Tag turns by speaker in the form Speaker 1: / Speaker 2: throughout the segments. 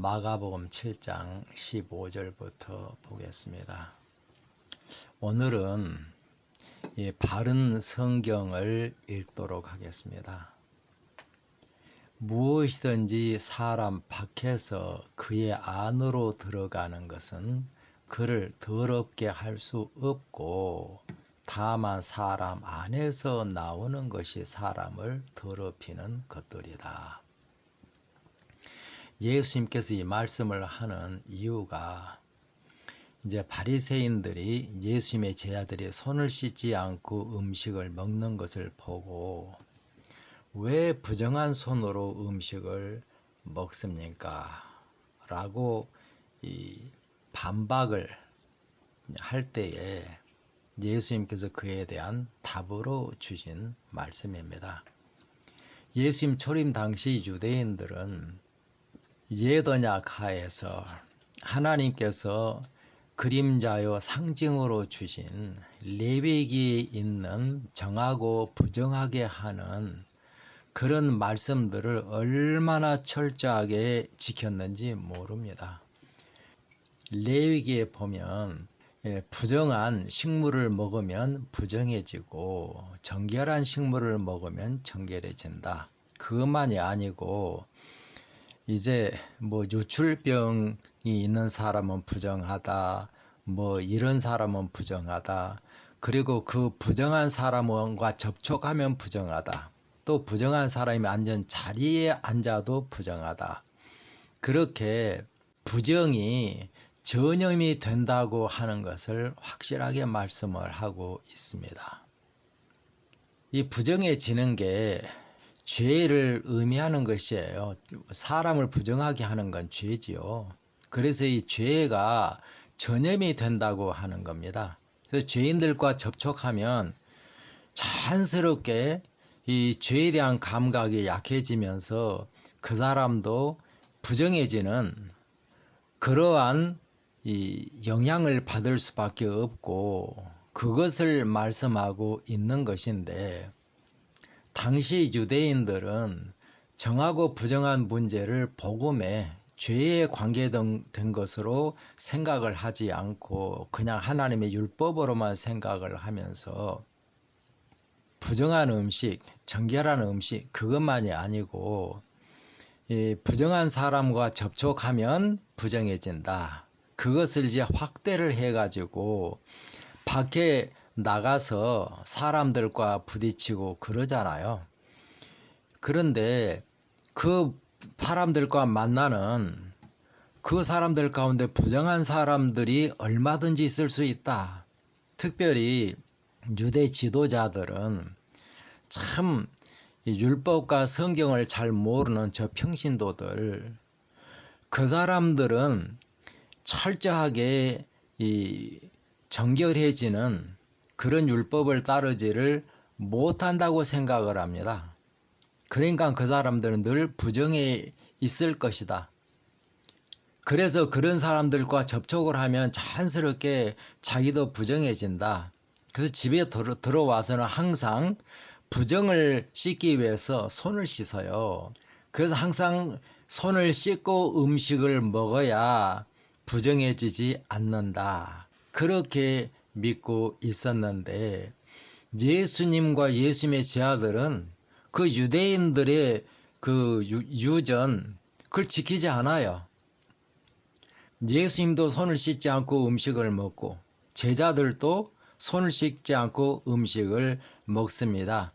Speaker 1: 마가복음 7장 15절부터 보겠습니다. 오늘은 이 바른 성경을 읽도록 하겠습니다. 무엇이든지 사람 밖에서 그의 안으로 들어가는 것은 그를 더럽게 할 수 없고, 다만 사람 안에서 나오는 것이 사람을 더럽히는 것들이다. 예수님께서 이 말씀을 하는 이유가, 이제 바리새인들이 예수님의 제자들이 손을 씻지 않고 음식을 먹는 것을 보고 왜 부정한 손으로 음식을 먹습니까? 라고 반박을 할 때에 예수님께서 그에 대한 답으로 주신 말씀입니다. 예수님 초림 당시 유대인들은 예언약 하에서 하나님께서 그림자요 상징으로 주신 레위기에 있는 정하고 부정하게 하는 그런 말씀들을 얼마나 철저하게 지켰는지 모릅니다. 레위기에 보면 부정한 식물을 먹으면 부정해지고 정결한 식물을 먹으면 정결해진다. 그것만이 아니고 이제 유출병이 있는 사람은 부정하다, 이런 사람은 부정하다, 그리고 그 부정한 사람과 접촉하면 부정하다, 또 부정한 사람이 앉은 자리에 앉아도 부정하다. 그렇게 부정이 전염이 된다고 하는 것을 확실하게 말씀을 하고 있습니다. 이 부정해지는 게 죄를 의미하는 것이에요. 사람을 부정하게 하는 건 죄지요. 그래서 이 죄가 전염이 된다고 하는 겁니다. 그래서 죄인들과 접촉하면 자연스럽게 이 죄에 대한 감각이 약해지면서 그 사람도 부정해지는 그러한 이 영향을 받을 수밖에 없고, 그것을 말씀하고 있는 것인데, 당시 유대인들은 정하고 부정한 문제를 복음에 죄에 관계된 것으로 생각을 하지 않고 그냥 하나님의 율법으로만 생각을 하면서 부정한 음식, 정결한 음식 그것만이 아니고 부정한 사람과 접촉하면 부정해진다. 그것을 이제 확대를 해가지고 밖에 나가서 사람들과 부딪히고 그러잖아요. 그런데 그 사람들과 만나는 그 사람들 가운데 부정한 사람들이 얼마든지 있을 수 있다. 특별히 유대 지도자들은 참 율법과 성경을 잘 모르는 저 평신도들, 그 사람들은 철저하게 정결해지는 그런 율법을 따르지를 못한다고 생각을 합니다. 그러니까 그 사람들은 늘 부정해 있을 것이다. 그래서 그런 사람들과 접촉을 하면 자연스럽게 자기도 부정해진다. 그래서 집에 들어와서는 항상 부정을 씻기 위해서 손을 씻어요. 그래서 항상 손을 씻고 음식을 먹어야 부정해지지 않는다. 그렇게 믿고 있었는데, 예수님과 예수님의 제자들은 그 유대인들의 그 유전 그걸 지키지 않아요. 예수님도 손을 씻지 않고 음식을 먹고 제자들도 손을 씻지 않고 음식을 먹습니다.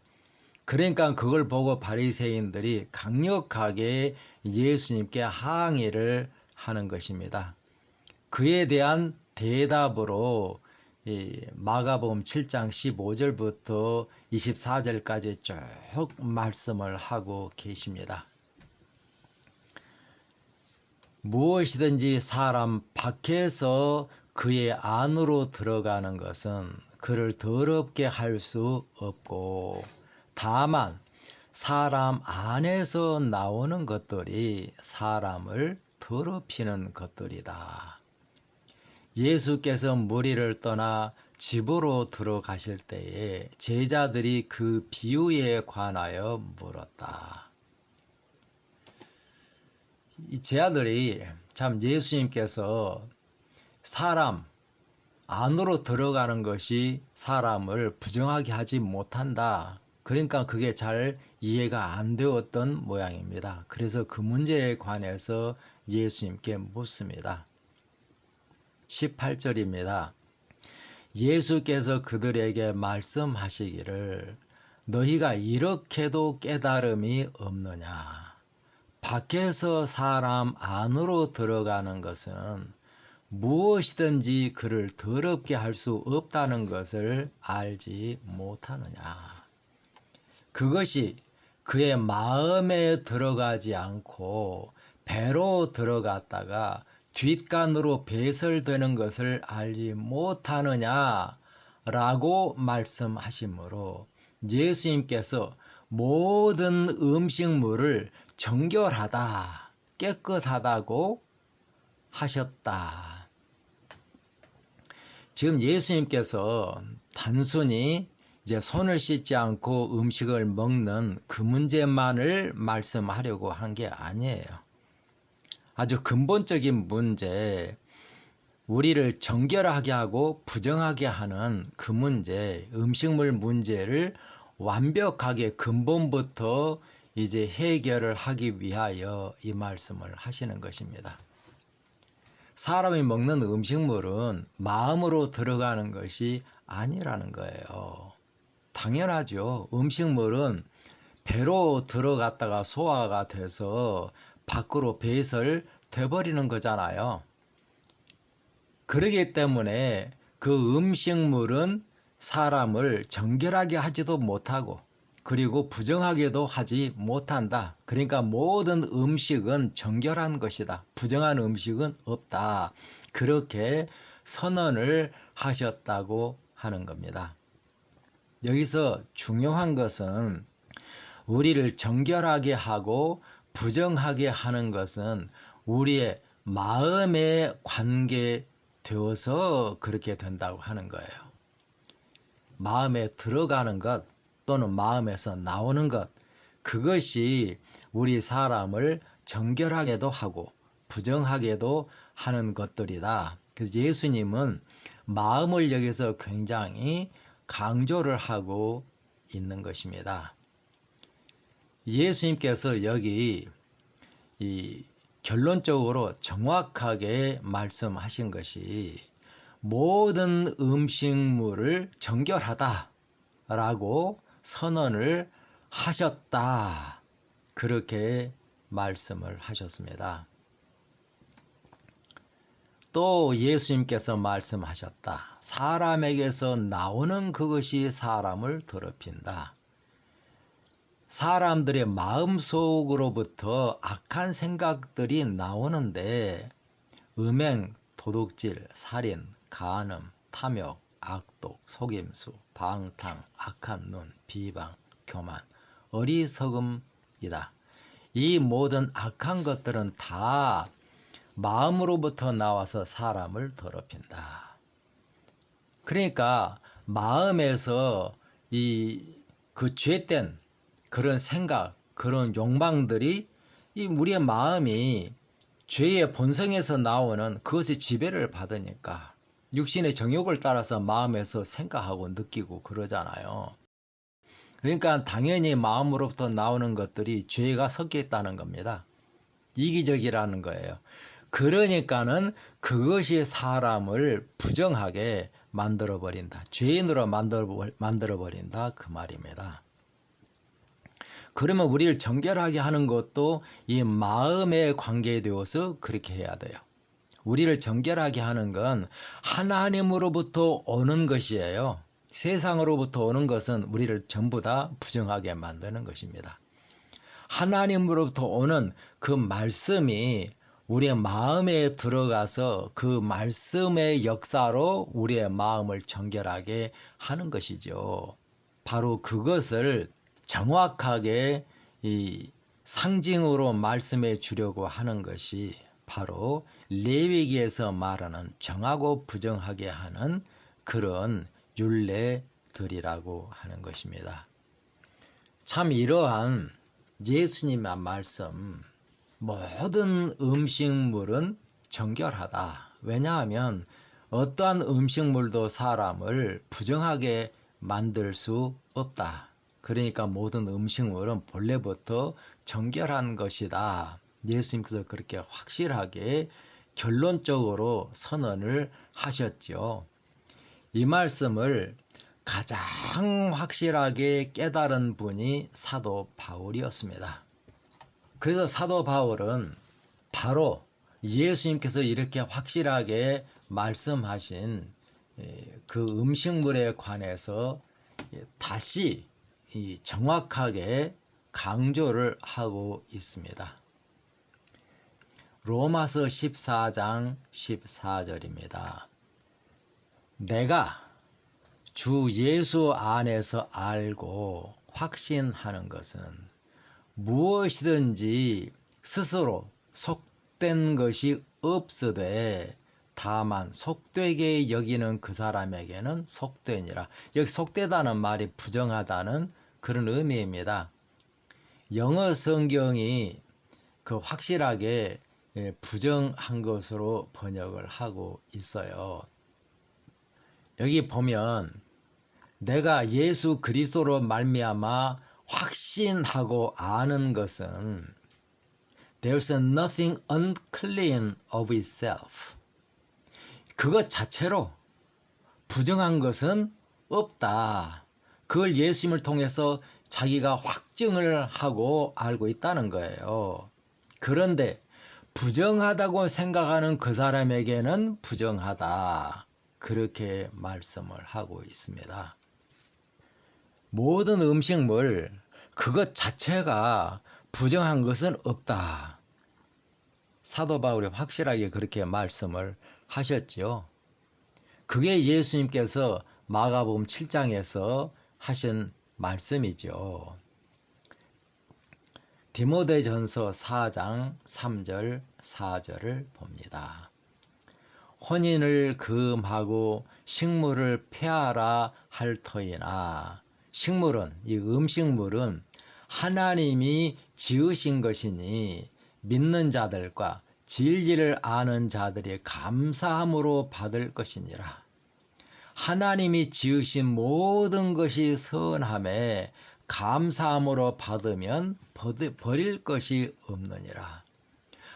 Speaker 1: 그러니까 그걸 보고 바리새인들이 강력하게 예수님께 항의를 하는 것입니다. 그에 대한 대답으로 마가복음 7장 15절부터 24절까지 쭉 말씀을 하고 계십니다. 무엇이든지 사람 밖에서 그의 안으로 들어가는 것은 그를 더럽게 할 수 없고, 다만 사람 안에서 나오는 것들이 사람을 더럽히는 것들이다. 예수께서 무리를 떠나 집으로 들어가실 때에 제자들이 그 비유에 관하여 물었다. 이 제자들이 참 예수님께서 사람 안으로 들어가는 것이 사람을 부정하게 하지 못한다. 그러니까 그게 잘 이해가 안 되었던 모양입니다. 그래서 그 문제에 관해서 예수님께 묻습니다. 18절입니다. 예수께서 그들에게 말씀하시기를 너희가 이렇게도 깨달음이 없느냐. 밖에서 사람 안으로 들어가는 것은 무엇이든지 그를 더럽게 할 수 없다는 것을 알지 못하느냐. 그것이 그의 마음에 들어가지 않고 배로 들어갔다가 뒷간으로 배설되는 것을 알지 못하느냐 라고 말씀하시므로 예수님께서 모든 음식물을 정결하다, 깨끗하다고 하셨다. 지금 예수님께서 단순히 이제 손을 씻지 않고 음식을 먹는 그 문제만을 말씀하려고 한 게 아니에요. 아주 근본적인 문제, 우리를 정결하게 하고 부정하게 하는 그 문제, 음식물 문제를 완벽하게 근본부터 이제 해결을 하기 위하여 이 말씀을 하시는 것입니다. 사람이 먹는 음식물은 마음으로 들어가는 것이 아니라는 거예요. 당연하죠. 음식물은 배로 들어갔다가 소화가 돼서 밖으로 배설돼 버리는 거잖아요. 그렇기 때문에 그 음식물은 사람을 정결하게 하지도 못하고 그리고 부정하게도 하지 못한다. 그러니까 모든 음식은 정결한 것이다. 부정한 음식은 없다. 그렇게 선언을 하셨다고 하는 겁니다. 여기서 중요한 것은 우리를 정결하게 하고 부정하게 하는 것은 우리의 마음에 관계되어서 그렇게 된다고 하는 거예요. 마음에 들어가는 것 또는 마음에서 나오는 것, 그것이 우리 사람을 정결하게도 하고 부정하게도 하는 것들이다. 그래서 예수님은 마음을 여기서 굉장히 강조를 하고 있는 것입니다. 예수님께서 여기 결론적으로 정확하게 말씀하신 것이 모든 음식물을 정결하다라고 선언을 하셨다. 그렇게 말씀을 하셨습니다. 또 예수님께서 말씀하셨다. 사람에게서 나오는 그것이 사람을 더럽힌다. 사람들의 마음속으로부터 악한 생각들이 나오는데 음행, 도둑질, 살인, 간음, 탐욕, 악독, 속임수, 방탕, 악한 눈, 비방, 교만, 어리석음이다. 이 모든 악한 것들은 다 마음으로부터 나와서 사람을 더럽힌다. 그러니까 마음에서 그 죄된 그런 생각, 그런 욕망들이 우리의 마음이 죄의 본성에서 나오는 그것의 지배를 받으니까 육신의 정욕을 따라서 마음에서 생각하고 느끼고 그러잖아요. 그러니까 당연히 마음으로부터 나오는 것들이 죄가 섞여 있다는 겁니다. 이기적이라는 거예요. 그러니까는 그것이 사람을 부정하게 만들어버린다. 죄인으로 만들어버린다. 그 말입니다. 그러면 우리를 정결하게 하는 것도 이 마음에 관계되어서 그렇게 해야 돼요. 우리를 정결하게 하는 건 하나님으로부터 오는 것이에요. 세상으로부터 오는 것은 우리를 전부 다 부정하게 만드는 것입니다. 하나님으로부터 오는 그 말씀이 우리의 마음에 들어가서 그 말씀의 역사로 우리의 마음을 정결하게 하는 것이죠. 바로 그것을 정확하게 이 상징으로 말씀해 주려고 하는 것이 바로 레위기에서 말하는 정하고 부정하게 하는 그런 율례들이라고 하는 것입니다. 참 이러한 예수님의 말씀, 모든 음식물은 정결하다. 왜냐하면 어떠한 음식물도 사람을 부정하게 만들 수 없다. 그러니까 모든 음식물은 본래부터 정결한 것이다. 예수님께서 그렇게 확실하게 결론적으로 선언을 하셨죠. 이 말씀을 가장 확실하게 깨달은 분이 사도 바울이었습니다. 그래서 사도 바울은 바로 예수님께서 이렇게 확실하게 말씀하신 그 음식물에 관해서 다시 정확하게 강조를 하고 있습니다. 로마서 14장 14절입니다. 내가 주 예수 안에서 알고 확신하는 것은 무엇이든지 스스로 속된 것이 없으되 다만 속되게 여기는 그 사람에게는 속되니라. 여기 속되다는 말이 부정하다는 그런 의미입니다. 영어 성경이 그 확실하게 부정한 것으로 번역을 하고 있어요. 여기 보면 내가 예수 그리스도로 말미암아 확신하고 아는 것은 There's nothing unclean of itself. 그것 자체로 부정한 것은 없다. 그걸 예수님을 통해서 자기가 확증을 하고 알고 있다는 거예요. 그런데 부정하다고 생각하는 그 사람에게는 부정하다. 그렇게 말씀을 하고 있습니다. 모든 음식물 그것 자체가 부정한 것은 없다. 사도 바울이 확실하게 그렇게 말씀을 하셨죠. 그게 예수님께서 마가복음 7장에서 하신 말씀이죠. 디모데전서 4장 3절 4절을 봅니다. 혼인을 금하고 식물을 폐하라 할 터이나, 식물은, 이 음식물은 하나님이 지으신 것이니 믿는 자들과 진리를 아는 자들이 감사함으로 받을 것이니라. 하나님이 지으신 모든 것이 선함에 감사함으로 받으면 버릴 것이 없느니라.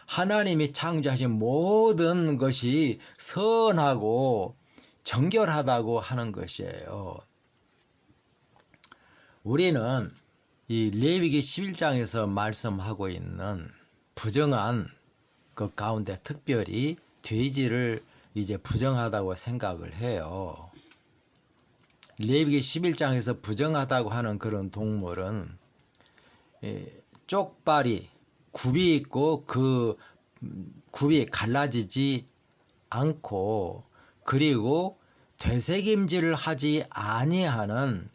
Speaker 1: 하나님이 창조하신 모든 것이 선하고 정결하다고 하는 것이에요. 우리는 이 레위기 11장에서 말씀하고 있는 부정한 그 가운데 특별히 돼지를 이제 부정하다고 생각을 해요. 레위기 11장에서 부정하다고 하는 그런 동물은 쪽발이 굽이 있고 그 굽이 갈라지지 않고 그리고 되새김질을 하지 아니하는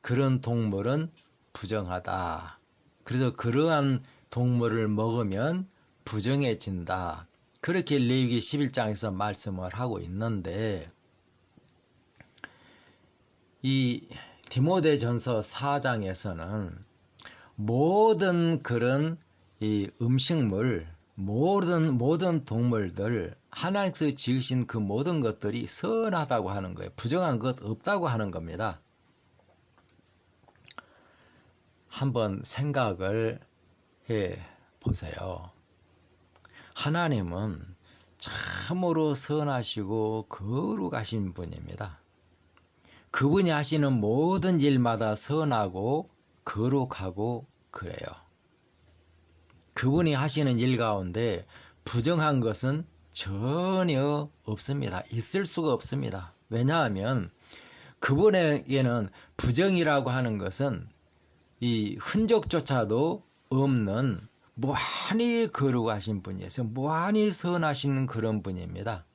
Speaker 1: 그런 동물은 부정하다. 그래서 그러한 동물을 먹으면 부정해진다. 그렇게 레위기 11장에서 말씀을 하고 있는데 이 디모데전서 4장에서는 모든 그런 이 음식물, 모든 동물들, 하나님께서 지으신 그 모든 것들이 선하다고 하는 거예요. 부정한 것 없다고 하는 겁니다. 한번 생각을 해 보세요. 하나님은 참으로 선하시고 거룩하신 분입니다. 그분이 하시는 모든 일마다 선하고 거룩하고 그래요. 그분이 하시는 일 가운데 부정한 것은 전혀 없습니다. 있을 수가 없습니다. 왜냐하면 그분에게는 부정이라고 하는 것은 이 흔적조차도 없는 무한히 거룩하신 분이어서 무한히 선하신 그런 분입니다.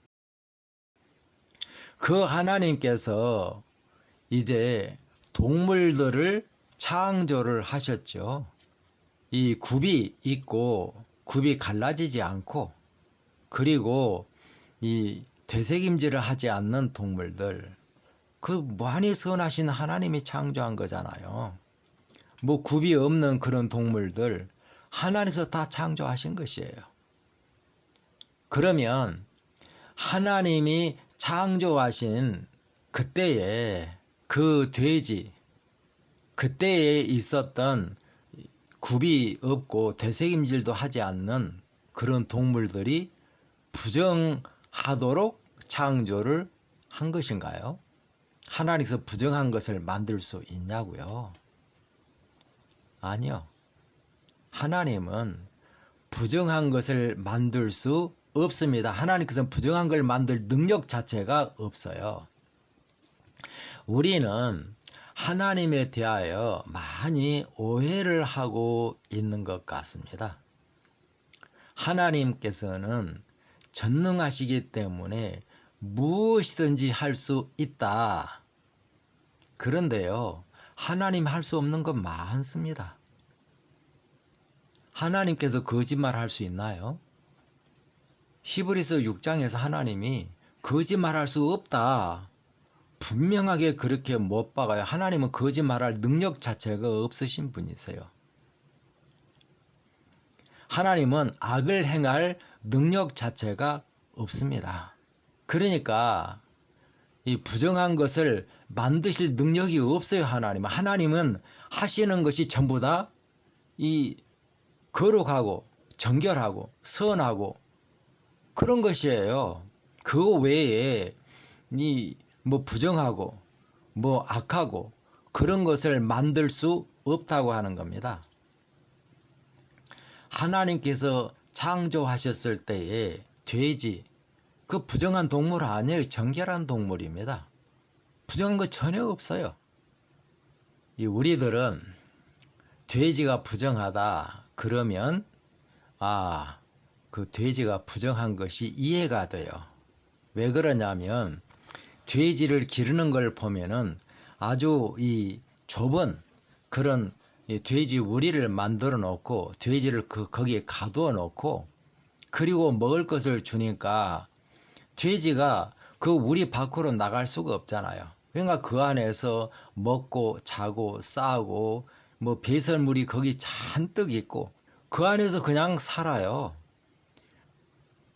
Speaker 1: 그 하나님께서 이제 동물들을 창조를 하셨죠. 이 굽이 있고 굽이 갈라지지 않고 그리고 이 되새김질을 하지 않는 동물들, 그 무한히 선하신 하나님이 창조한 거잖아요. 뭐 굽이 없는 그런 동물들 하나님께서 다 창조하신 것이에요. 그러면 하나님이 창조하신 그때에 그 돼지, 그때에 있었던 굽이 없고 되새김질도 하지 않는 그런 동물들이 부정하도록 창조를 한 것인가요? 하나님께서 부정한 것을 만들 수 있냐고요? 아니요. 하나님은 부정한 것을 만들 수 없습니다. 하나님께서는 부정한 걸 만들 능력 자체가 없어요. 우리는 하나님에 대하여 많이 오해를 하고 있는 것 같습니다. 하나님께서는 전능하시기 때문에 무엇이든지 할 수 있다. 그런데요, 하나님 할 수 없는 건 많습니다. 하나님께서 거짓말 할 수 있나요? 히브리서 6장에서 하나님이 거짓말할 수 없다. 분명하게 그렇게 못 박아요. 하나님은 거짓말할 능력 자체가 없으신 분이세요. 하나님은 악을 행할 능력 자체가 없습니다. 그러니까 이 부정한 것을 만드실 능력이 없어요. 하나님은 하시는 것이 전부 다 이 거룩하고 정결하고 선하고 그런 것이에요. 그 외에 뭐 부정하고 뭐 악하고 그런 것을 만들 수 없다고 하는 겁니다. 하나님께서 창조하셨을 때에 돼지, 그 부정한 동물 아니에요. 정결한 동물입니다. 부정한 거 전혀 없어요. 우리들은 돼지가 부정하다 그러면 그 돼지가 부정한 것이 이해가 돼요. 왜 그러냐면 돼지를 기르는 걸 보면은 아주 이 좁은 그런 돼지 우리를 만들어 놓고 돼지를 거기에 가두어 놓고 그리고 먹을 것을 주니까 돼지가 그 우리 밖으로 나갈 수가 없잖아요. 그러니까 그 안에서 먹고 자고 싸고 뭐 배설물이 거기 잔뜩 있고 그 안에서 그냥 살아요.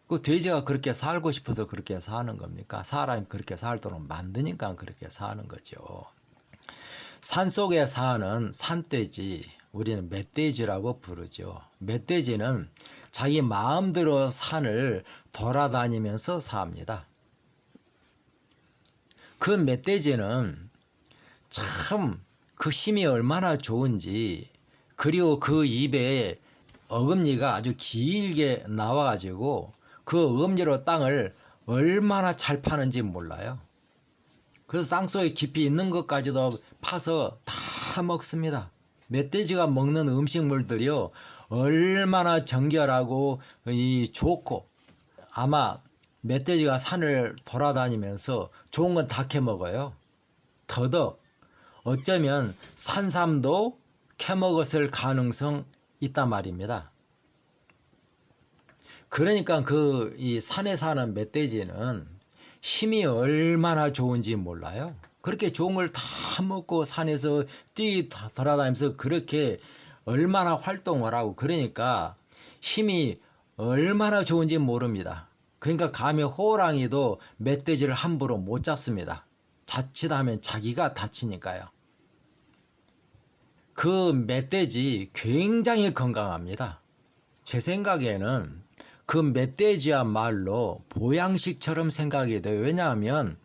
Speaker 1: 그 돼지가 그렇게 살고 싶어서 그렇게 사는 겁니까? 사람이 그렇게 살도록 만드니까 그렇게 사는 거죠. 산속에 사는 산돼지, 우리는 멧돼지라고 부르죠. 멧돼지는 자기 마음대로 산을 돌아다니면서 삽니다. 그 멧돼지는 참 그 힘이 얼마나 좋은지, 그리고 그 입에 어금니가 아주 길게 나와가지고 그 어금니로 땅을 얼마나 잘 파는지 몰라요. 그래서 땅속에 깊이 있는 것까지도 파서 다 먹습니다. 멧돼지가 먹는 음식물들이요 얼마나 정결하고 좋고, 아마 멧돼지가 산을 돌아다니면서 좋은 건 다 캐먹어요. 더덕, 어쩌면 산삼도 캐먹었을 가능성 있단 말입니다. 그러니까 이 산에 사는 멧돼지는 힘이 얼마나 좋은지 몰라요. 그렇게 좋은 걸 다 먹고 산에서 돌아다니면서 그렇게 얼마나 활동을 하고, 그러니까 힘이 얼마나 좋은지 모릅니다. 그러니까 감히 호랑이도 멧돼지를 함부로 못 잡습니다. 자칫하면 자기가 다치니까요. 그 멧돼지 굉장히 건강합니다. 제 생각에는 그 멧돼지야말로 보양식처럼 생각이 돼요. 왜냐하면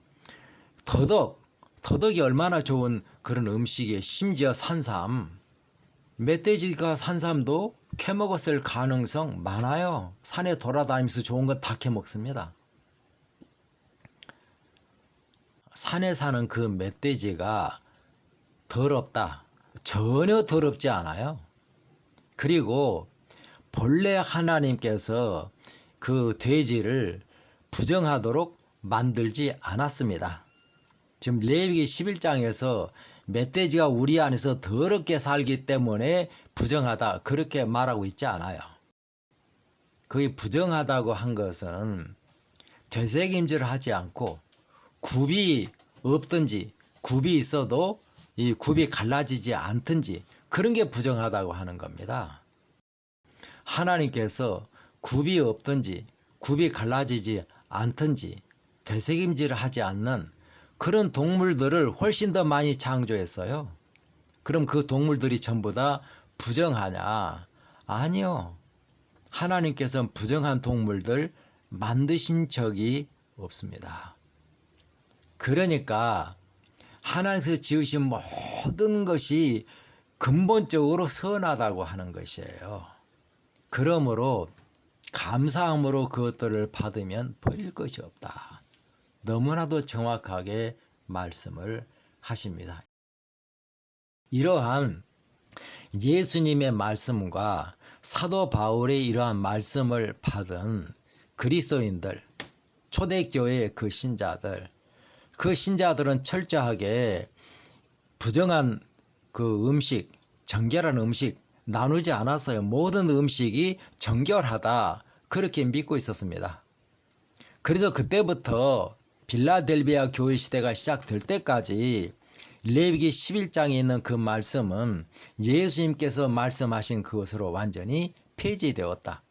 Speaker 1: 더덕이 얼마나 좋은 그런 음식이에요. 심지어 산삼, 멧돼지가 산삼도 캐먹었을 가능성 많아요. 산에 돌아다니면서 좋은 거 다 캐먹습니다. 산에 사는 그 멧돼지가 더럽다? 전혀 더럽지 않아요. 그리고 본래 하나님께서 그 돼지를 부정하도록 만들지 않았습니다. 지금 레위기 11장에서 멧돼지가 우리 안에서 더럽게 살기 때문에 부정하다 그렇게 말하고 있지 않아요. 거의 부정하다고 한 것은 되새김질을 하지 않고 굽이 없든지 굽이 있어도 이 굽이 갈라지지 않든지 그런 게 부정하다고 하는 겁니다. 하나님께서 굽이 없든지 굽이 갈라지지 않든지 되새김질을 하지 않는 그런 동물들을 훨씬 더 많이 창조했어요. 그럼 그 동물들이 전부 다 부정하냐? 아니요. 하나님께서 부정한 동물들 만드신 적이 없습니다. 그러니까 하나님께서 지으신 모든 것이 근본적으로 선하다고 하는 것이에요. 그러므로 감사함으로 그것들을 받으면 버릴 것이 없다. 너무나도 정확하게 말씀을 하십니다. 이러한 예수님의 말씀과 사도 바울의 이러한 말씀을 받은 그리스도인들, 초대교회의 그 신자들은 철저하게 부정한 그 음식, 정결한 음식 나누지 않았어요. 모든 음식이 정결하다 그렇게 믿고 있었습니다. 그래서 그때부터 빌라델비아 교회 시대가 시작될 때까지 레위기 11장에 있는 그 말씀은 예수님께서 말씀하신 그것으로 완전히 폐지되었다.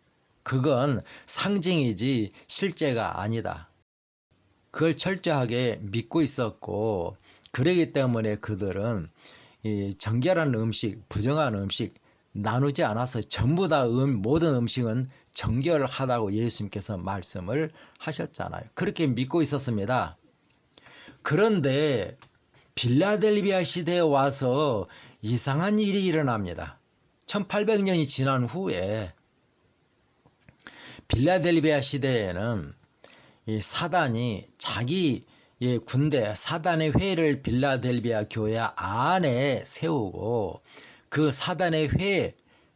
Speaker 1: 그건 상징이지 실제가 아니다. 그걸 철저하게 믿고 있었고, 그러기 때문에 그들은 이 정결한 음식, 부정한 음식 나누지 않아서 전부 다 모든 음식은 정결하다고 예수님께서 말씀을 하셨잖아요. 그렇게 믿고 있었습니다. 그런데 빌라델비아 시대에 와서 이상한 일이 일어납니다. 1800년이 지난 후에 빌라델비아 시대에는 이 사단이 자기의 군대, 사단의 회를 빌라델비아 교회 안에 세우고 그 사단의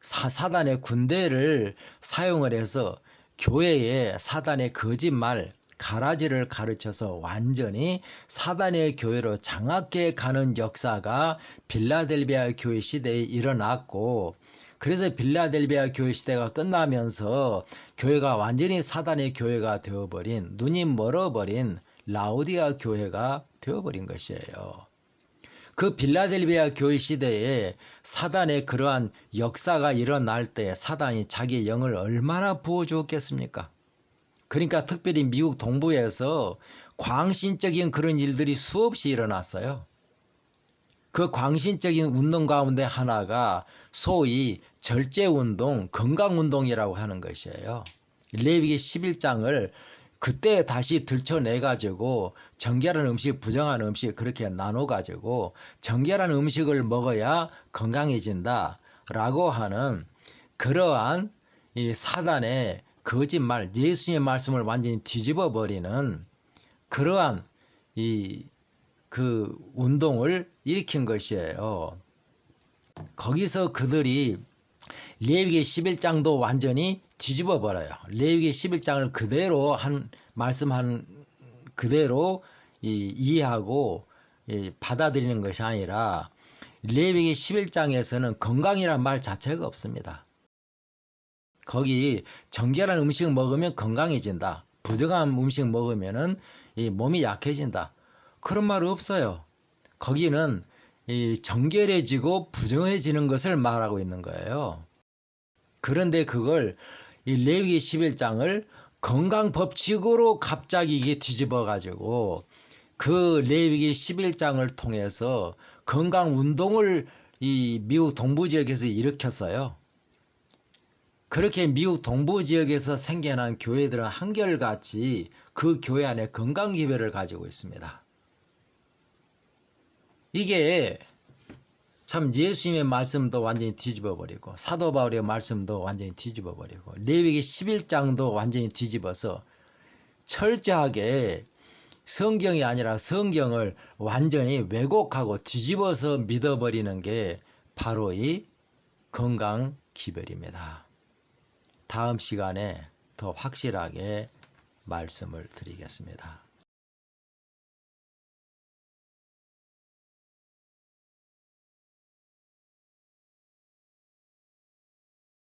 Speaker 1: 사단의 군대를 사용을 해서 교회에 사단의 거짓말, 가라지를 가르쳐서 완전히 사단의 교회로 장악해 가는 역사가 빌라델비아 교회 시대에 일어났고, 그래서 빌라델비아 교회 시대가 끝나면서 교회가 완전히 사단의 교회가 되어버린, 눈이 멀어버린 라오디아 교회가 되어버린 것이에요. 그 빌라델비아 교회 시대에 사단의 그러한 역사가 일어날 때 사단이 자기의 영을 얼마나 부어주었겠습니까? 그러니까 특별히 미국 동부에서 광신적인 그런 일들이 수없이 일어났어요. 그 광신적인 운동 가운데 하나가 소위 절제운동, 건강운동이라고 하는 것이에요. 레위기 11장을 그때 다시 들춰내가지고 정결한 음식, 부정한 음식 그렇게 나눠가지고 정결한 음식을 먹어야 건강해진다 라고 하는 그러한 이 사단의 거짓말, 예수님의 말씀을 완전히 뒤집어 버리는 그러한 그 운동을 일으킨 것이에요. 거기서 그들이 레위기 11장도 완전히 뒤집어 버려요. 레위기 11장을 그대로 말씀한 그대로 이해하고 받아들이는 것이 아니라 레위기 11장에서는 건강이란 말 자체가 없습니다. 거기 정결한 음식 먹으면 건강해진다. 부정한 음식 먹으면 몸이 약해진다. 그런 말 없어요. 거기는 정결해지고 부정해지는 것을 말하고 있는 거예요. 그런데 그걸 레위기 11장을 건강법칙으로 갑자기 이게 뒤집어 가지고 그 레위기 11장을 통해서 건강운동을 미국 동부지역에서 일으켰어요. 그렇게 미국 동부지역에서 생겨난 교회들은 한결같이 그 교회 안에 건강기별을 가지고 있습니다. 이게 참 예수님의 말씀도 완전히 뒤집어버리고 사도 바울의 말씀도 완전히 뒤집어버리고 레위기 11장도 완전히 뒤집어서 철저하게 성경이 아니라 성경을 완전히 왜곡하고 뒤집어서 믿어버리는 게 바로 이 건강기별입니다. 다음 시간에 더 확실하게 말씀을 드리겠습니다.